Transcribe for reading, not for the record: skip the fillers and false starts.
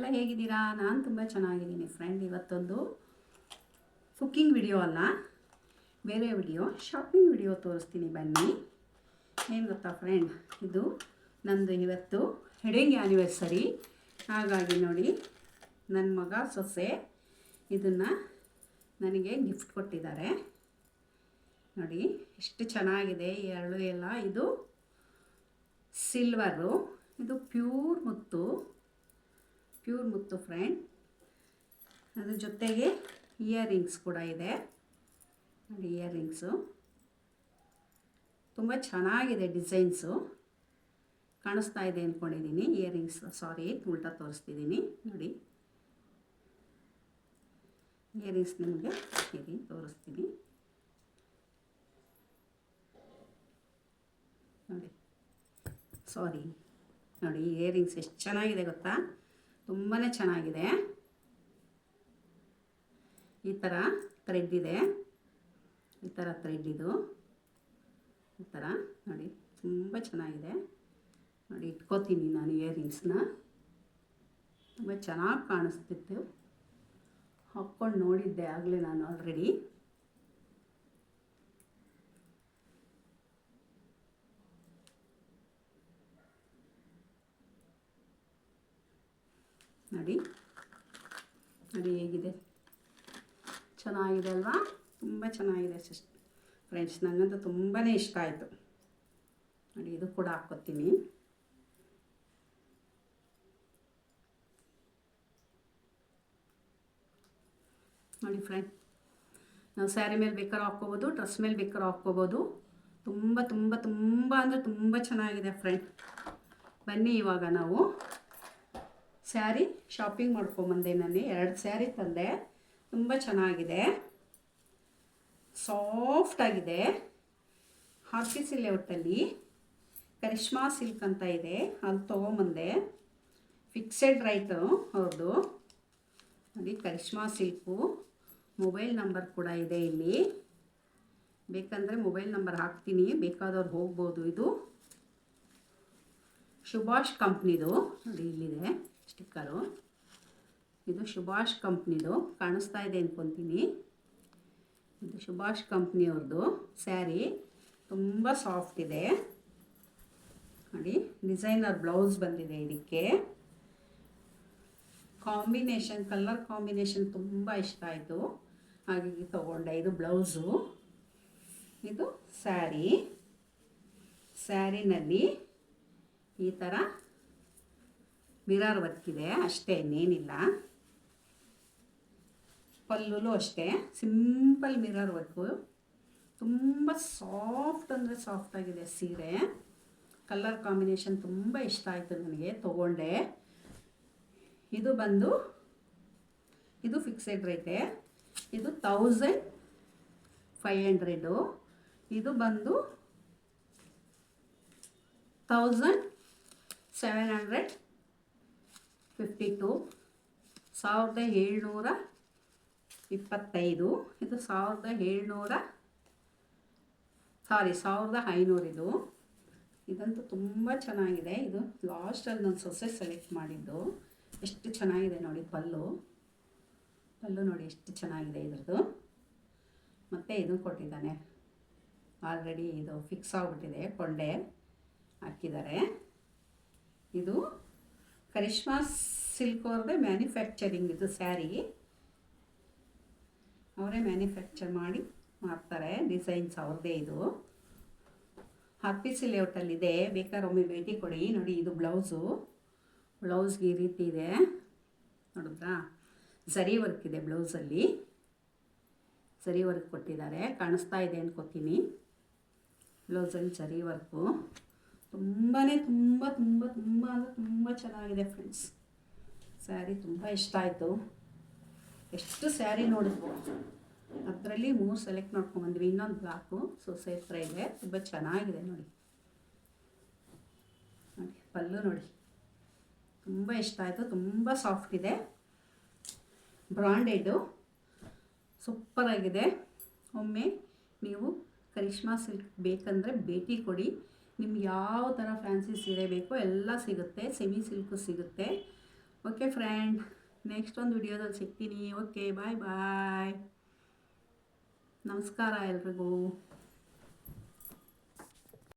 ನೀವೆಲ್ಲ ಹೇಗಿದ್ದೀರಾ? ನಾನು ತುಂಬ ಚೆನ್ನಾಗಿದ್ದೀನಿ ಫ್ರೆಂಡ್. ಇವತ್ತೊಂದು ಕುಕ್ಕಿಂಗ್ ವಿಡಿಯೋ ಅಲ್ಲ, ಬೇರೆ ವಿಡಿಯೋ, ಶಾಪಿಂಗ್ ವಿಡಿಯೋ ತೋರಿಸ್ತೀನಿ ಬನ್ನಿ. ಏನು ಗೊತ್ತಾ ಫ್ರೆಂಡ್, ಇದು ನಂದು ಇವತ್ತು ವೆಡ್ಡಿಂಗ್ ಆ್ಯನಿವರ್ಸರಿ. ಹಾಗಾಗಿ ನೋಡಿ, ನನ್ನ ಮಗ ಸೊಸೆ ಇದನ್ನು ನನಗೆ ಗಿಫ್ಟ್ ಕೊಟ್ಟಿದ್ದಾರೆ. ನೋಡಿ ಎಷ್ಟು ಚೆನ್ನಾಗಿದೆ ಈ ಎರಡು ಎಲ್ಲ. ಇದು ಸಿಲ್ವರು, ಇದು ಪ್ಯೂರ್ ಮುತ್ತು ಫ್ರೆಂಡ್. ಅದ್ರ ಜೊತೆಗೆ ಇಯರಿಂಗ್ಸ್ ಕೂಡ ಇದೆ ನೋಡಿ. ಇಯರಿಂಗ್ಸು ತುಂಬ ಚೆನ್ನಾಗಿದೆ, ಡಿಸೈನ್ಸು ಕಾಣಿಸ್ತಾ ಇದೆ ಅಂದ್ಕೊಂಡಿದ್ದೀನಿ. ಇಯರಿಂಗ್ಸ್ ಸಾರಿ, ಉಲ್ಟಾ ತೋರಿಸ್ತಿದ್ದೀನಿ ನೋಡಿ. ಇಯರಿಂಗ್ಸ್ ನಿಮಗೆ ಹೇಗೆ ತೋರಿಸ್ತೀನಿ ನೋಡಿ. ಸಾರಿ ನೋಡಿ, ಇಯರಿಂಗ್ಸ್ ಎಷ್ಟು ಚೆನ್ನಾಗಿದೆ ಗೊತ್ತಾ, ತುಂಬಾ ಚೆನ್ನಾಗಿದೆ. ಈ ಥರ ಥ್ರೆಡ್ ಇದೆ, ಈ ಥರ ಥ್ರೆಡ್ ಇದು ಈ ಥರ ನೋಡಿ, ತುಂಬ ಚೆನ್ನಾಗಿದೆ ನೋಡಿ. ಇಟ್ಕೋತೀನಿ ನಾನು ಇಯರಿಂಗ್ಸ್ನ, ತುಂಬ ಚೆನ್ನಾಗಿ ಕಾಣಿಸ್ತಿತ್ತು. ಹಾಕ್ಕೊಂಡು ನೋಡಿದ್ದೆ ಆಗಲೇ ನಾನು ಆಲ್ರೆಡಿ. ನೋಡಿ ನೋಡಿ ಹೇಗಿದೆ, ಚೆನ್ನಾಗಿದೆ ಅಲ್ವಾ? ತುಂಬ ಚೆನ್ನಾಗಿದೆ ಫ್ರೆಂಡ್ಸ್, ನನಗಂತೂ ತುಂಬಾ ಇಷ್ಟ ಆಯಿತು ನೋಡಿ. ಇದು ಕೂಡ ಹಾಕ್ಕೊತೀನಿ ನೋಡಿ ಫ್ರೆಂಡ್. ನಾವು ಸ್ಯಾರಿ ಮೇಲೆ ಬೇಕಾದ್ರೂ ಹಾಕ್ಕೋಬೋದು, ಡ್ರೆಸ್ ಮೇಲೆ ಬೇಕಾದ್ರೂ ಹಾಕ್ಕೋಬೋದು. ತುಂಬ ತುಂಬ ತುಂಬ ಅಂದರೆ ತುಂಬ ಚೆನ್ನಾಗಿದೆ ಫ್ರೆಂಡ್. ಬನ್ನಿ ಇವಾಗ ನಾವು ಸ್ಯಾರಿ ಶಾಪಿಂಗ್ ಮಾಡ್ಕೊಂಬಂದೆ. ನಾನು 2 ಸ್ಯಾರಿ ತಂದೆ, ತುಂಬ ಚೆನ್ನಾಗಿದೆ, ಸಾಫ್ಟಾಗಿದೆ. RPC ಲೇಔಟಲ್ಲಿ ಕರಿಷ್ಮಾ ಸಿಲ್ಕ್ ಅಂತ ಇದೆ, ಅಲ್ಲಿ ತೊಗೊಂಬಂದೆ. ಫಿಕ್ಸೆಡ್ ರೈಟು ಅವ್ರದ್ದು ನೋಡಿ. ಕರಿಷ್ಮಾ ಸಿಲ್ಕು ಮೊಬೈಲ್ ನಂಬರ್ ಕೂಡ ಇದೆ ಇಲ್ಲಿ, ಬೇಕಂದರೆ ಮೊಬೈಲ್ ನಂಬರ್ ಹಾಕ್ತೀನಿ, ಬೇಕಾದವ್ರು ಹೋಗ್ಬೋದು. ಇದು ಸುಭಾಷ್ ಕಂಪ್ನಿದು ನೋಡಿ, ಇಲ್ಲಿದೆ ಸ್ಟಿಕ್ಕರು. ಇದು ಸುಭಾಷ್ ಕಂಪ್ನಿದು, ಕಾಣಿಸ್ತಾ ಇದೆ ಅಂದ್ಕೊತೀನಿ. ಇದು ಸುಭಾಷ್ ಕಂಪ್ನಿಯವ್ರದ್ದು ಸ್ಯಾರಿ, ತುಂಬ ಸಾಫ್ಟ್ ಇದೆ ನೋಡಿ. ಡಿಸೈನರ್ ಬ್ಲೌಸ್ ಬಂದಿದೆ ಇದಕ್ಕೆ. ಕಾಂಬಿನೇಷನ್, ಕಲರ್ ಕಾಂಬಿನೇಷನ್ ತುಂಬ ಇಷ್ಟ ಆಯಿತು, ಹಾಗಾಗಿ ತೊಗೊಂಡೆ. ಇದು ಬ್ಲೌಸು, ಇದು ಸ್ಯಾರಿ. ಸ್ಯಾರಿನಲ್ಲಿ ಈ ಥರ ಮಿರರ್ ವರ್ಕ್ ಇದೆ ಅಷ್ಟೇ, ಇನ್ನೇನಿಲ್ಲ. ಪಲ್ಲುಲು ಅಷ್ಟೇ ಸಿಂಪಲ್ ಮಿರರ್ ವರ್ಕು. ತುಂಬ ಸಾಫ್ಟ್ ಅಂದರೆ ಸಾಫ್ಟಾಗಿದೆ ಸೀರೆ. ಕಲರ್ ಕಾಂಬಿನೇಷನ್ ತುಂಬ ಇಷ್ಟ ಆಯಿತು ನನಗೆ, ತೊಗೊಂಡೆ. ಇದು ಬಂದು ಇದು ಫಿಕ್ಸೆಡ್ ರೇಟೆ, ಇದು 1500. ಇದು ಬಂದು 1752, 1725. ಇದು 1500 ಇದು. ಇದಂತೂ ತುಂಬ ಚೆನ್ನಾಗಿದೆ. ಇದು ಲಾಸ್ಟಲ್ಲಿ ನನ್ನ ಸೊಸೆ ಸೆಲೆಕ್ಟ್ ಮಾಡಿದ್ದು. ಎಷ್ಟು ಚೆನ್ನಾಗಿದೆ ನೋಡಿ. ಪಲ್ಲು ನೋಡಿ ಎಷ್ಟು ಚೆನ್ನಾಗಿದೆ ಇದ್ರದ್ದು. ಮತ್ತು ಇದು ಕೊಟ್ಟಿದ್ದಾನೆ ಆಲ್ರೆಡಿ, ಇದು ಫಿಕ್ಸ್ ಆಗಿಬಿಟ್ಟಿದೆ, ಕೊಂಡೆ ಹಾಕಿದ್ದಾರೆ. ಇದು ಕರಿಷ್ಮಾ ಸಿಲ್ಕ್ ಅವ್ರದ್ದೇ ಮ್ಯಾನುಫ್ಯಾಕ್ಚರಿಂಗ್. ಇದು ಸ್ಯಾರಿ ಅವರೇ ಮ್ಯಾನುಫ್ಯಾಕ್ಚರ್ ಮಾಡಿ ಮಾಡ್ತಾರೆ, ಡಿಸೈನ್ಸ್ ಅವ್ರದ್ದೇ. ಇದು RPC ಲೇಔಟಲ್ಲಿದೆ, ಬೇಕಾದ್ರೆ ಒಮ್ಮೆ ಭೇಟಿ ಕೊಡಿ ನೋಡಿ. ಇದು ಬ್ಲೌಸ್ಗೆ ಈ ರೀತಿ ಇದೆ ನೋಡಿದ್ರಾ, ಝರಿ ವರ್ಕ್ ಇದೆ ಬ್ಲೌಸಲ್ಲಿ, ಝರಿ ವರ್ಕ್ ಕೊಟ್ಟಿದ್ದಾರೆ, ಕಾಣಿಸ್ತಾ ಇದೆ ಅಂದ್ಕೋತೀನಿ. ಬ್ಲೌಸಲ್ಲಿ ಝರಿ ವರ್ಕು ತುಂಬಾ ತುಂಬ ತುಂಬ ತುಂಬ ಅಂದರೆ ತುಂಬ ಚೆನ್ನಾಗಿದೆ ಫ್ರೆಂಡ್ಸ್. ಸ್ಯಾರಿ ತುಂಬ ಇಷ್ಟ ಆಯಿತು. ಎಷ್ಟು ಸ್ಯಾರಿ ನೋಡಿದ್ವು, ಅದರಲ್ಲಿ 3 ಸೆಲೆಕ್ಟ್ ಮಾಡ್ಕೊಂಬಂದ್ವಿ. ಇನ್ನೊಂದು ಬ್ಲಾಕು ಸೊಸೆ ಹತ್ರ ಇದೆ, ತುಂಬ ಚೆನ್ನಾಗಿದೆ ನೋಡಿ. ಪಲ್ಲು ನೋಡಿ, ತುಂಬ ಇಷ್ಟ ಆಯಿತು. ತುಂಬ ಸಾಫ್ಟ್ ಇದೆ, ಬ್ರಾಂಡೆಡು, ಸೂಪರಾಗಿದೆ. ಒಮ್ಮೆ ನೀವು ಕರಿಷ್ಮಾ ಸಿಲ್ಕ್ ಬೇಕಂದರೆ ಭೇಟಿ ಕೊಡಿ. ನಿಮ್ಗೆ ಯಾವ ಥರ ಫ್ಯಾನ್ಸಿ ಸೀರೆ ಬೇಕೋ ಎಲ್ಲ ಸಿಗುತ್ತೆ. ಸೆಮಿ ಸಿಲ್ಕು ಸಿಗುತ್ತೆ, ಓಕೆ ಫ್ರೆಂಡ್, ನೆಕ್ಸ್ಟ್ ಒಂದು ವಿಡಿಯೋದಲ್ಲಿ ಸಿಗ್ತೀನಿ. ಓಕೆ, ಬಾಯ್ ಬಾಯ್, ನಮಸ್ಕಾರ ಎಲ್ರಿಗೂ.